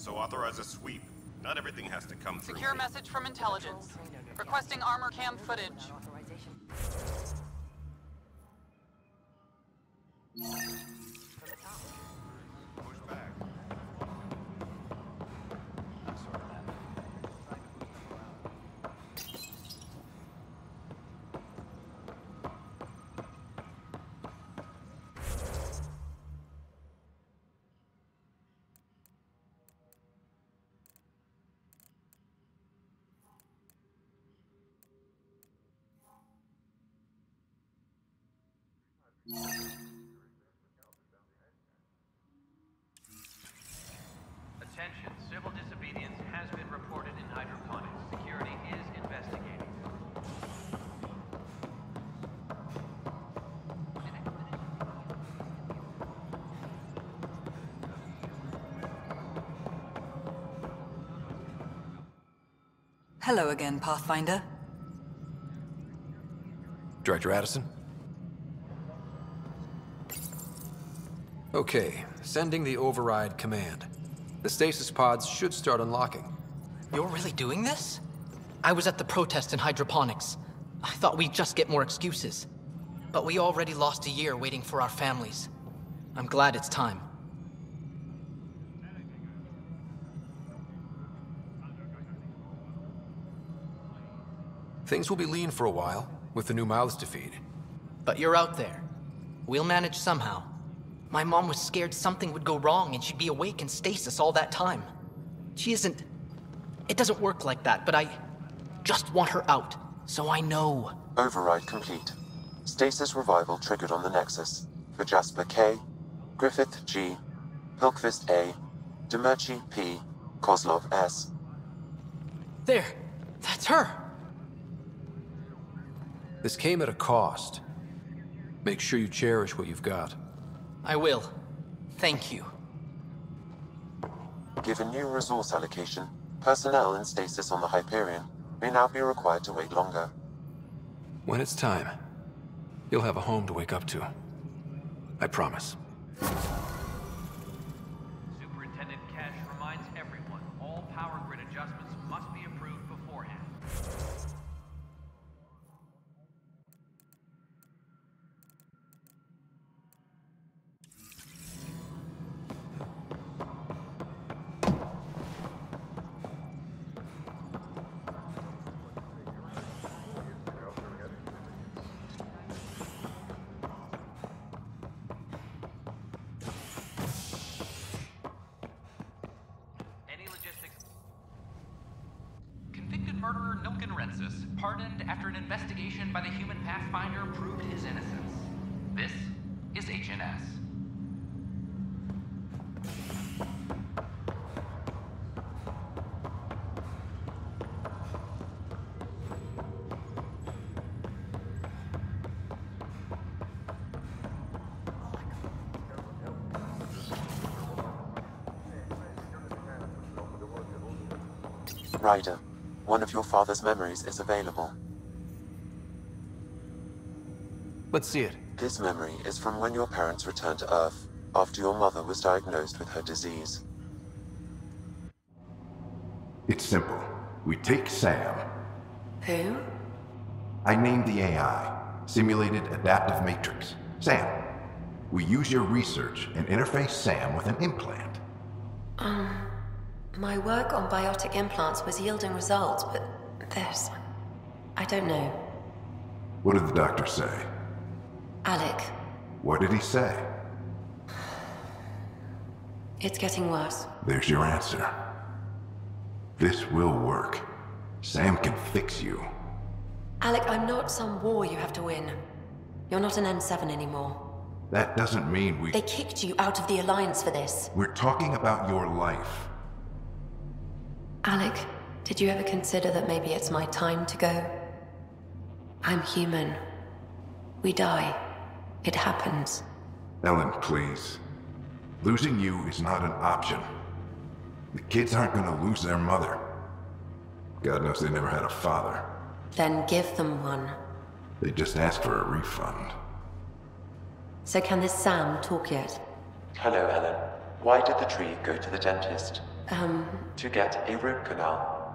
so authorize a sweep. Not everything has to come through. Secure message from intelligence. Requesting armor cam footage. Push back. Attention, civil disobedience has been reported in hydroponics. Security is investigating. Hello again, Pathfinder. Director Addison? Okay, sending the override command. The stasis pods should start unlocking. You're really doing this? I was at the protest in hydroponics. I thought we'd just get more excuses. But we already lost a year waiting for our families. I'm glad it's time. Things will be lean for a while, with the new mouths to feed. But you're out there. We'll manage somehow. My mom was scared something would go wrong and she'd be awake in stasis all that time. She isn't... It doesn't work like that, but I just want her out, so I know. Override complete. Stasis revival triggered on the Nexus. For Jasper K, Griffith G, Hilkvist A, Demerchi P, Kozlov S. There! That's her! This came at a cost. Make sure you cherish what you've got. I will. Thank you. Given new resource allocation, personnel in stasis on the Hyperion may now be required to wait longer. When it's time, you'll have a home to wake up to. I promise. Superintendent Cash reminds everyone, all power grid adjustments must be approved beforehand. Murderer Nilken Rensis, pardoned after an investigation by the human Pathfinder proved his innocence. This is HNS. Ryder, one of your father's memories is available. Let's see it. This memory is from when your parents returned to Earth, after your mother was diagnosed with her disease. It's simple. We take Sam. Who? I named the AI, Simulated Adaptive Matrix. Sam. We use your research and interface Sam with an implant. My work on biotic implants was yielding results, but this... I don't know. What did the doctor say? Alec, What did he say? it's getting worse. There's your answer. This will work. Sam can fix you. Alec, I'm not some war you have to win. You're not an N7 anymore. That doesn't mean we... They kicked you out of the Alliance for this. We're talking about your life. Alec, did you ever consider that maybe it's my time to go? I'm human. We die. It happens. Ellen, please. Losing you is not an option. The kids aren't gonna lose their mother. God knows they never had a father. Then give them one. They just asked for a refund. So can this Sam talk yet? Hello, Ellen. Why did the tree go to the dentist? To get a root canal.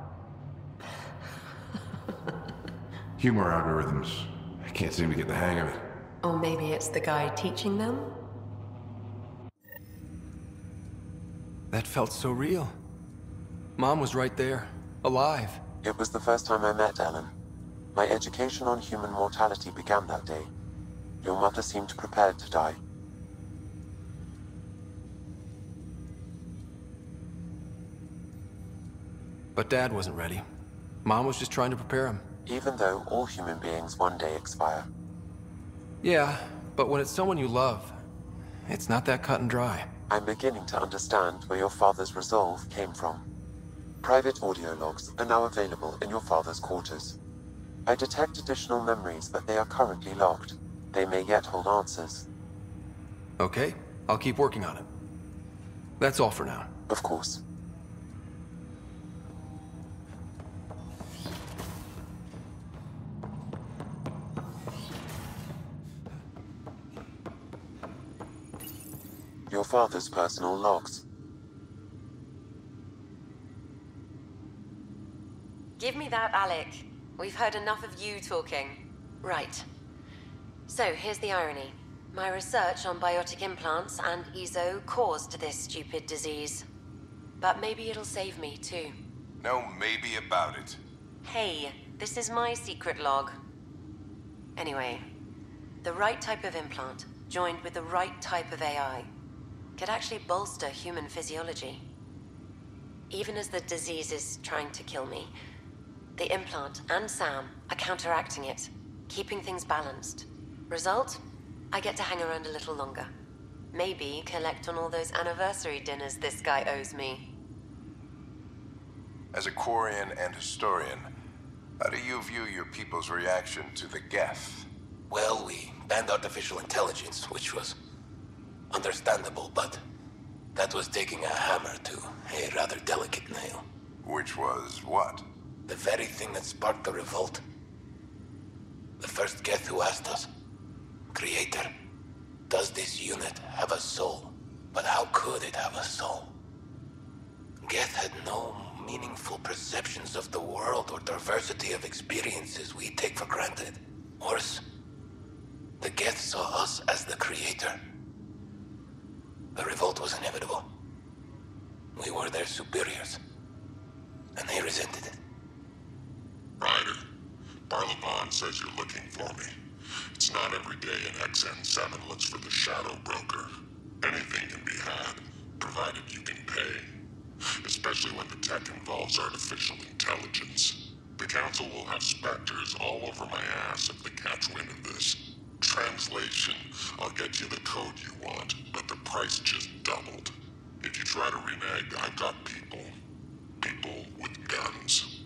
Humor algorithms. I can't seem to get the hang of it. Or maybe it's the guy teaching them? That felt so real. Mom was right there, alive. It was the first time I met Ellen. My education on human mortality began that day. Your mother seemed prepared to die. But Dad wasn't ready. Mom was just trying to prepare him. Even though all human beings one day expire. Yeah, but when it's someone you love, it's not that cut and dry. I'm beginning to understand where your father's resolve came from. Private audio logs are now available in your father's quarters. I detect additional memories, but they are currently locked. They may yet hold answers. Okay, I'll keep working on it. That's all for now. Of course. Your father's personal logs. Give me that, Alec. We've heard enough of you talking. Right. So, here's the irony. My research on biotic implants and EZO caused this stupid disease. But maybe it'll save me, too. No maybe about it. Hey, this is my secret log. Anyway, the right type of implant, joined with the right type of AI, could actually bolster human physiology. Even as the disease is trying to kill me, the implant and Sam are counteracting it, keeping things balanced. Result? I get to hang around a little longer. Maybe collect on all those anniversary dinners this guy owes me. As a Quarian and historian, how do you view your people's reaction to the Geth? Well, we banned artificial intelligence, which was understandable, but that was taking a hammer to a rather delicate nail. Which was what? The very thing that sparked the revolt. The first Geth who asked us, Creator, does this unit have a soul? But how could it have a soul? Geth had no meaningful perceptions of the world or diversity of experiences we take for granted. Worse, the Geth saw us as the Creator. The revolt was inevitable. We were their superiors, and they resented it. Ryder, Barlevon says you're looking for me. It's not every day an XN7 looks for the Shadow Broker. Anything can be had, provided you can pay. Especially when the tech involves artificial intelligence. The Council will have specters all over my ass if they catch wind of this. Translation, I'll get you the code you want, but the price just doubled. If you try to renege, I've got people. People with guns.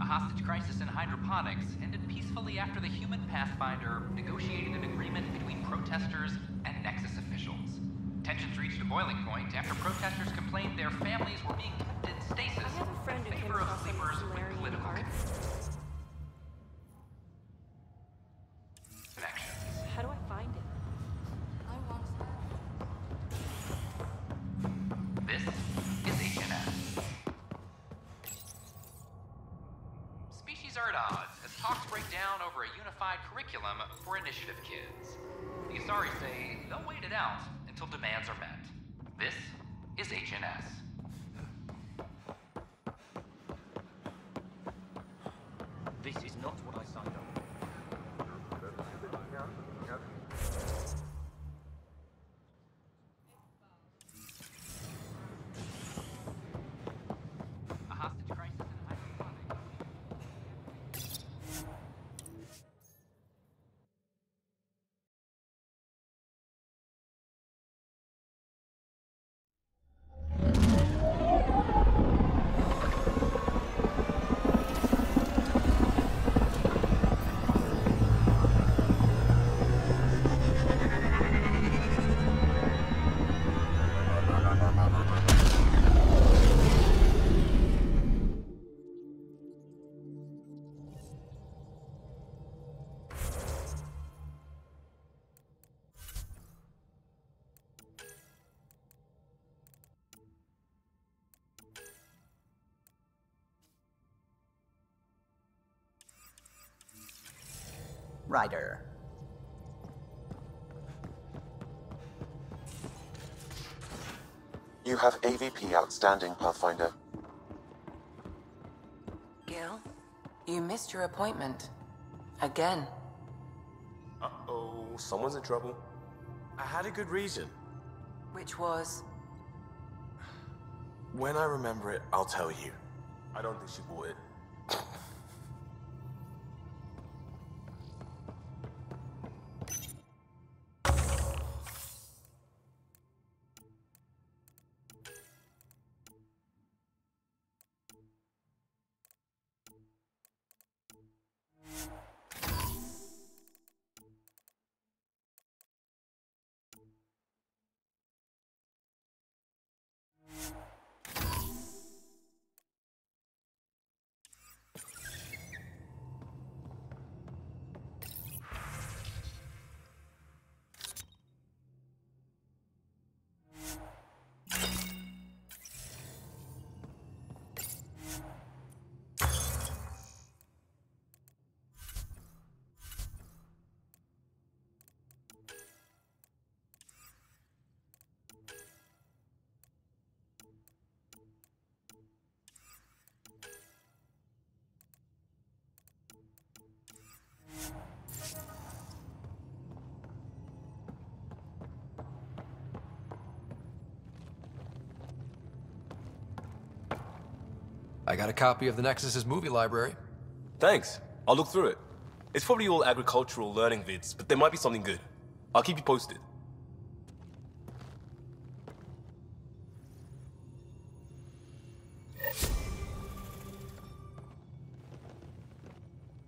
Hostage crisis in hydroponics ended peacefully after the human Pathfinder negotiated an agreement between protesters and Nexus officials. Tensions reached a boiling point after protesters complained their families were being kept in stasis I have a friend who in came favor of across sleepers some with Solarian political art. connections. How do I find it? I want This is HNS. Species are at odds as talks break down over a unified curriculum for initiative kids. The Asari say they'll wait it out until demands are met. This is HNS. This is not what I signed up for. A hostage crisis in hydroponics. Ryder. You have AVP outstanding, Pathfinder. Gil, you missed your appointment. Again. Uh-oh, someone's in trouble. I had a good reason. Which was? When I remember it, I'll tell you. I don't think she bought it. I got a copy of the Nexus's movie library. Thanks. I'll look through it. It's probably all agricultural learning vids, but there might be something good. I'll keep you posted.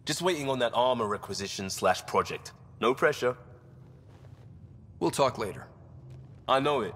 Just waiting on that armor requisition/project. No pressure. We'll talk later. I know it.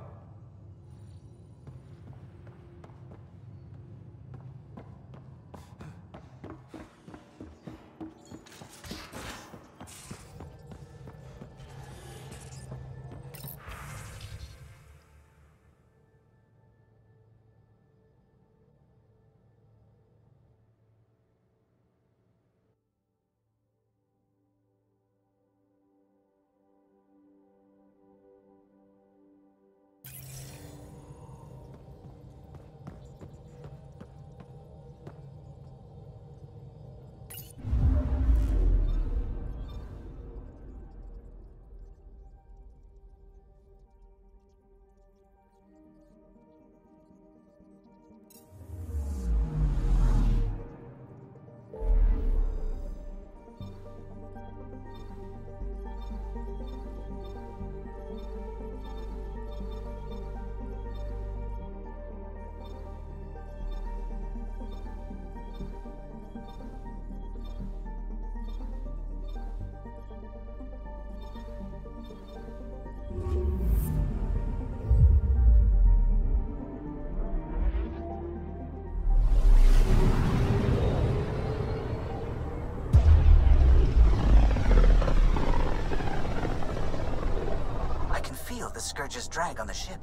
The Scourge's drag on the ship.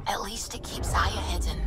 At least it keeps Aya hidden.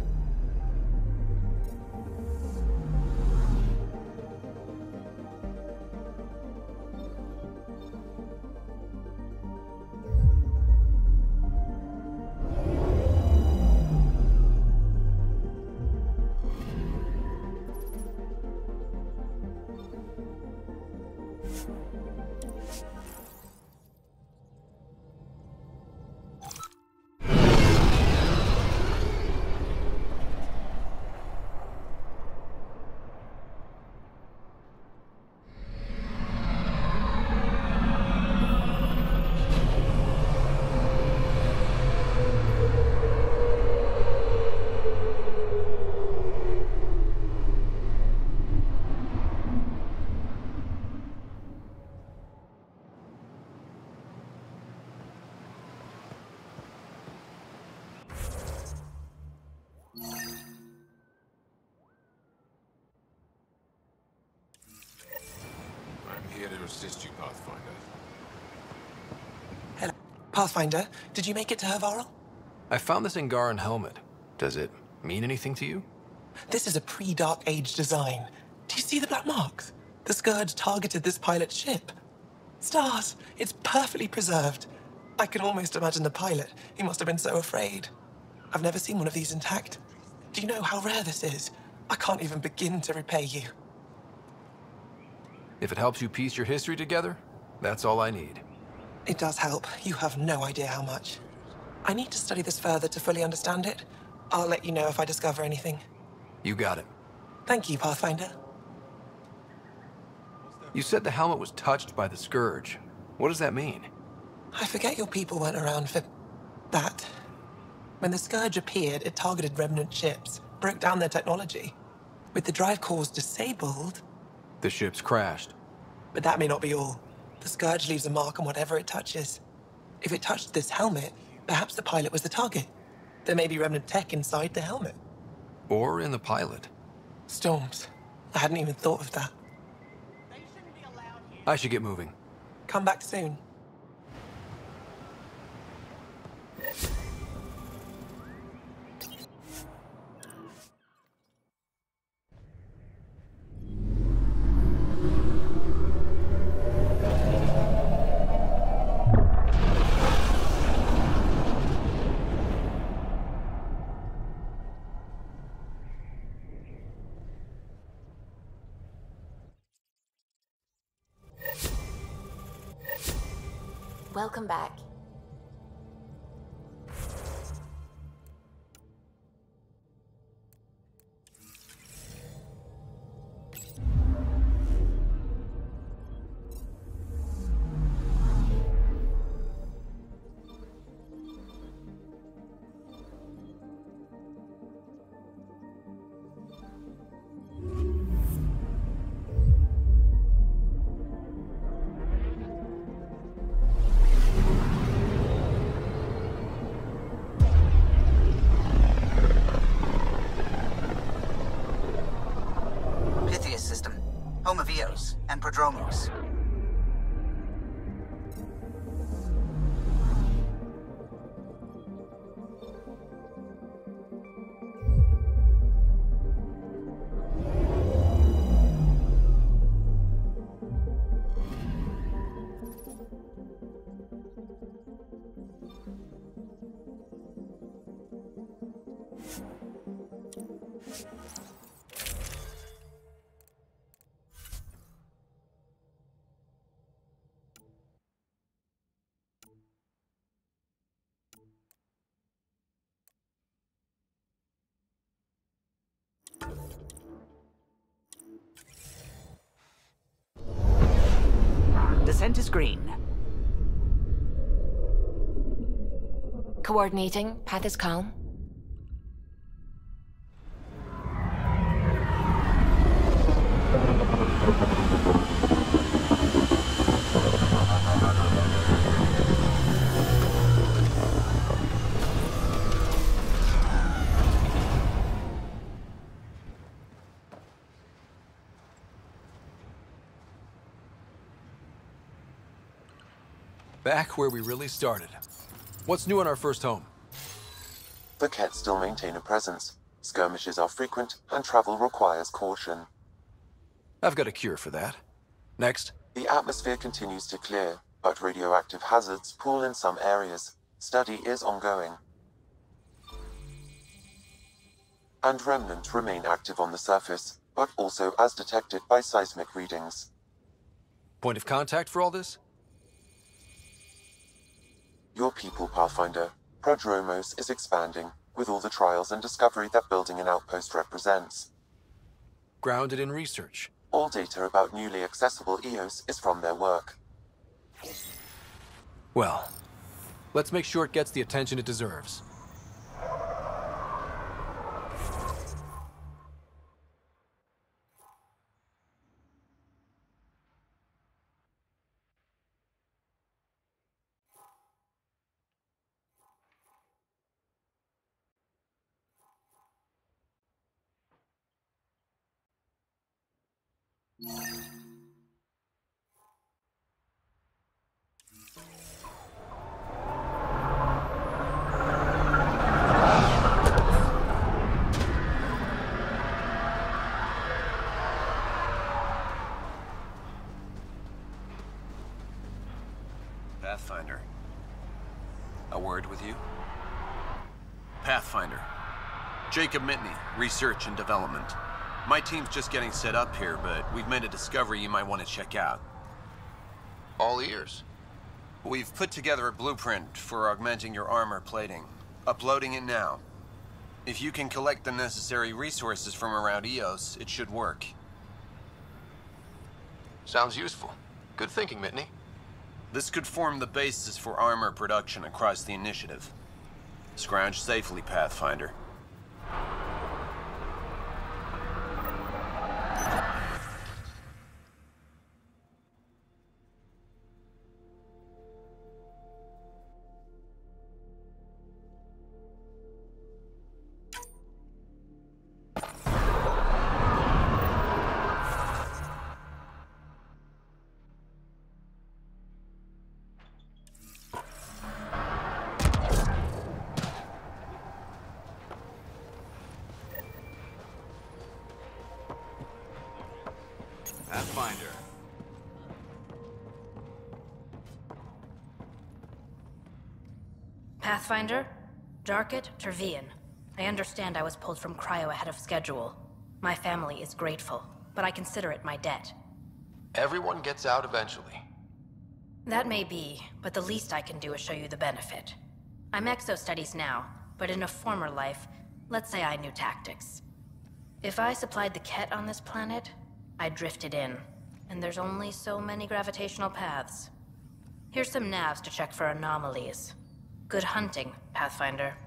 Here to assist you, Pathfinder. Hello. Pathfinder, did you make it to Hervarel? I found this Angaran helmet. Does it mean anything to you? This is a pre-Dark Age design. Do you see the black marks? The Scourge targeted this pilot's ship. Stars! It's perfectly preserved. I can almost imagine the pilot. He must have been so afraid. I've never seen one of these intact. Do you know how rare this is? I can't even begin to repay you. If it helps you piece your history together, that's all I need. It does help. You have no idea how much. I need to study this further to fully understand it. I'll let you know if I discover anything. You got it. Thank you, Pathfinder. You said the helmet was touched by the Scourge. What does that mean? I forget your people weren't around for that. When the Scourge appeared, it targeted remnant ships, broke down their technology. With the drive cores disabled... The ships crashed. But that may not be all. The Scourge leaves a mark on whatever it touches. If it touched this helmet, perhaps the pilot was the target. There may be remnant tech inside the helmet. Or in the pilot. Storms. I hadn't even thought of that. I should get moving. Come back soon. Welcome back. Home of Eos and Prodromos. Descent is green. Coordinating. Path is calm. Back where we really started. What's new in our first home? The Kett still maintain a presence. Skirmishes are frequent, and travel requires caution. I've got a cure for that. Next. The atmosphere continues to clear, but radioactive hazards pool in some areas. Study is ongoing. And remnant remain active on the surface, but also as detected by seismic readings. Point of contact for all this? Your people, Pathfinder. Prodromos is expanding, with all the trials and discovery that building an outpost represents. Grounded in research. All data about newly accessible Eos is from their work. Well, let's make sure it gets the attention it deserves. Pathfinder. A word with you? Pathfinder. Jacob Mitney, Research and Development. My team's just getting set up here, but we've made a discovery you might want to check out. All ears. We've put together a blueprint for augmenting your armor plating. Uploading it now. If you can collect the necessary resources from around EOS, it should work. Sounds useful. Good thinking, Mitney. This could form the basis for armor production across the initiative. Scrounge safely, Pathfinder. Pathfinder. Pathfinder? Jarkett Tervian. I understand I was pulled from cryo ahead of schedule. My family is grateful, but I consider it my debt. Everyone gets out eventually. That may be, but the least I can do is show you the benefit. I'm exo-studies now, but in a former life, let's say I knew tactics. If I supplied the Ket on this planet, I drifted in, and there's only so many gravitational paths. Here's some navs to check for anomalies. Good hunting, Pathfinder.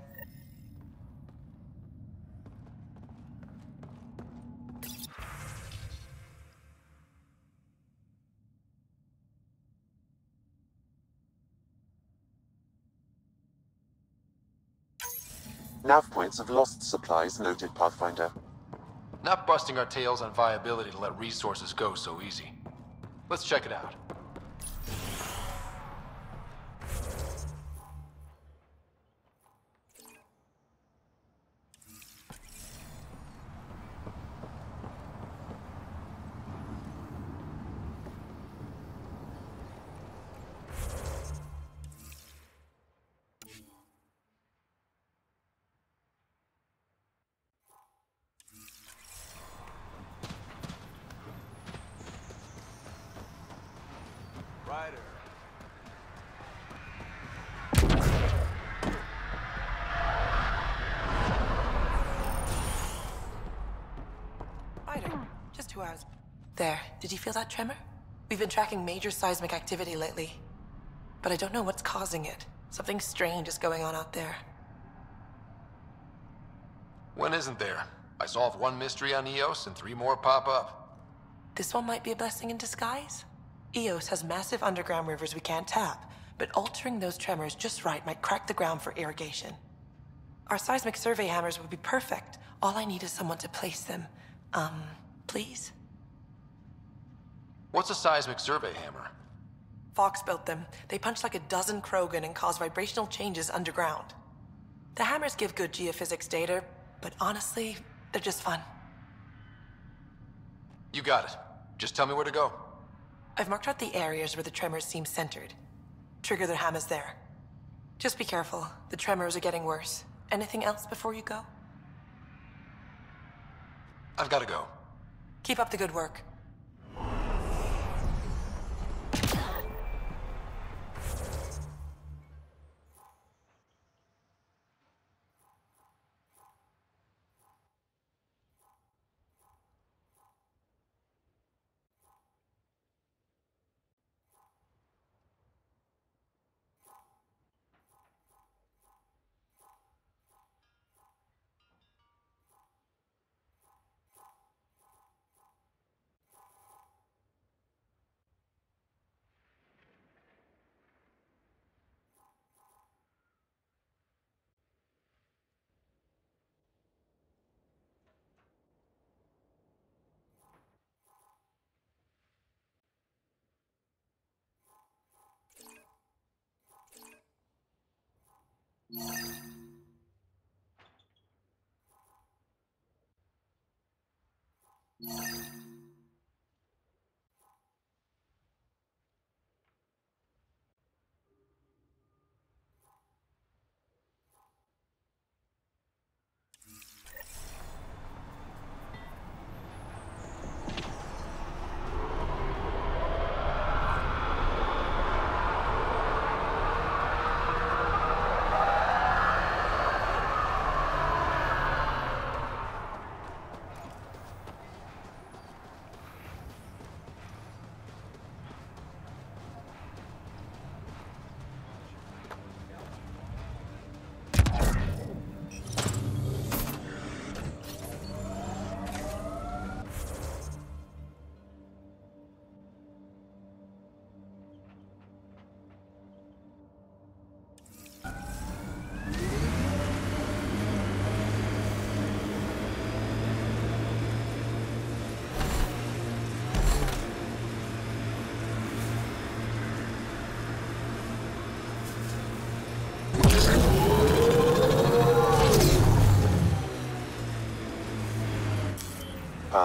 Nav points have lost supplies noted, Pathfinder. Not busting our tails on viability to let resources go so easy. Let's check it out. Just 2 hours. There, did you feel that tremor? We've been tracking major seismic activity lately. But I don't know what's causing it. Something strange is going on out there. When isn't there? I solved one mystery on EOS and 3 more pop up. This one might be a blessing in disguise. EOS has massive underground rivers we can't tap, but altering those tremors just right might crack the ground for irrigation. Our seismic survey hammers would be perfect. All I need is someone to place them. Please? What's a seismic survey hammer? Fox built them. They punch like a dozen Krogan and cause vibrational changes underground. The hammers give good geophysics data, but honestly, they're just fun. You got it. Just tell me where to go. I've marked out the areas where the tremors seem centered. Trigger the hammers there. Just be careful. The tremors are getting worse. Anything else before you go? I've got to go. Keep up the good work.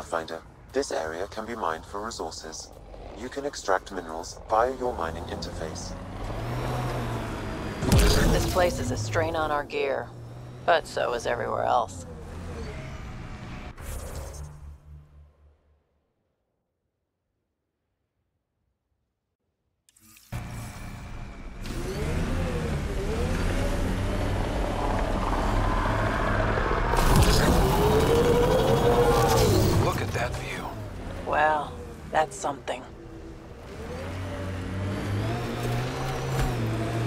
Pathfinder, this area can be mined for resources. You can extract minerals via your mining interface. This place is a strain on our gear, but so is everywhere else. Look at that view. Well, that's something.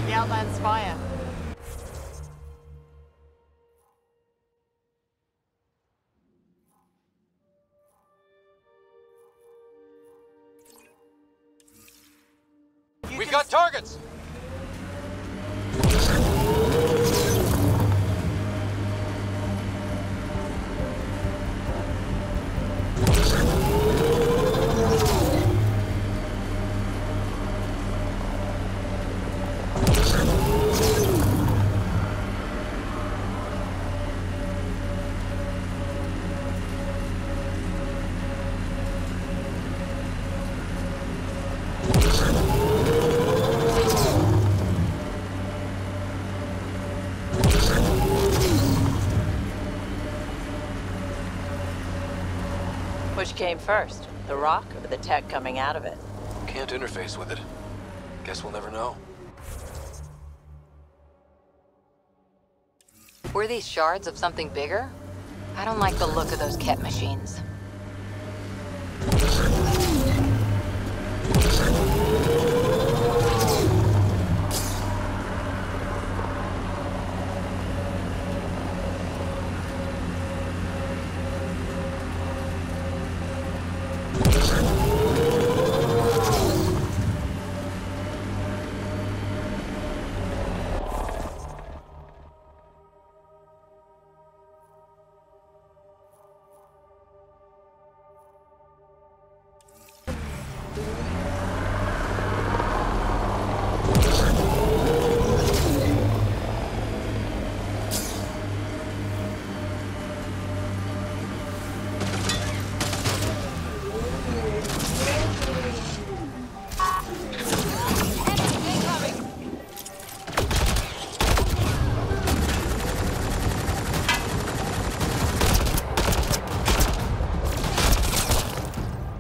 The Outland Spire. We've got targets! Which came first, the rock or the tech coming out of it? Can't interface with it. Guess we'll never know. Were these shards of something bigger? I don't like the look of those Ket machines.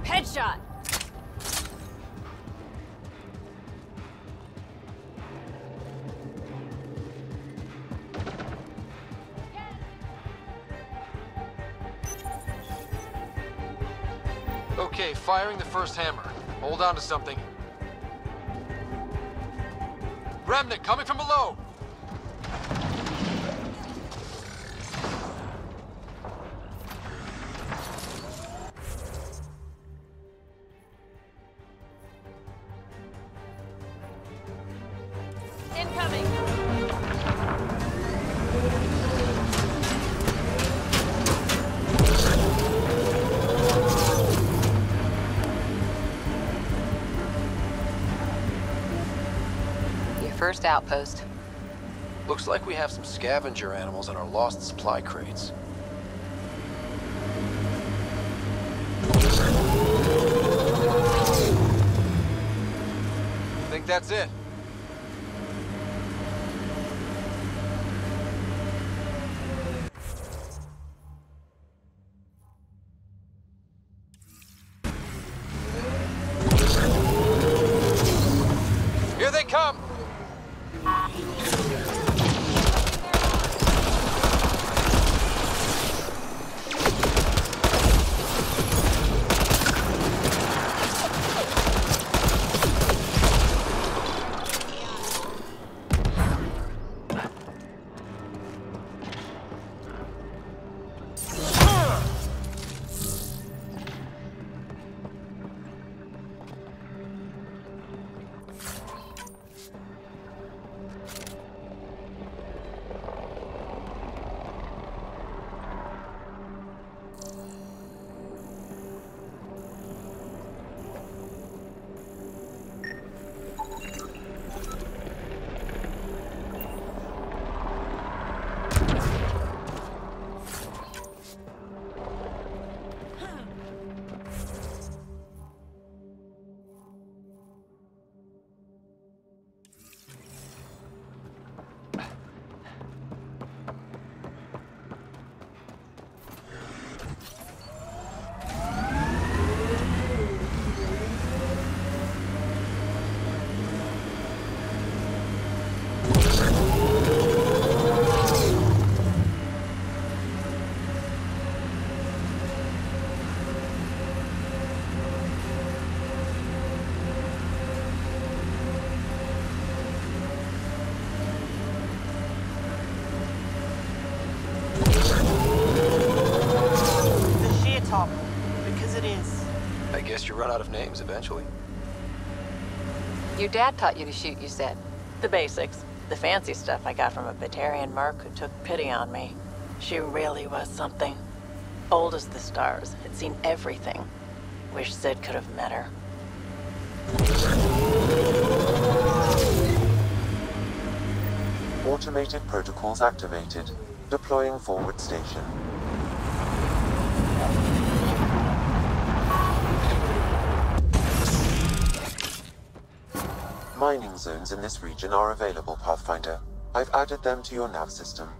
Headshot! Okay, firing the first hammer. Hold on to something. Remnant coming from below! Incoming! Your first outpost. Looks like we have some scavenger animals in our lost supply crates. Think that's it. Here they come! Guess you run out of names eventually. Your dad taught you to shoot, you said. The basics. The fancy stuff I got from a Batarian merc who took pity on me. She really was something. Old as the stars, had seen everything. Wish Sid could have met her. Automated protocols activated. Deploying forward station. Mining zones in this region are available, Pathfinder. I've added them to your nav system.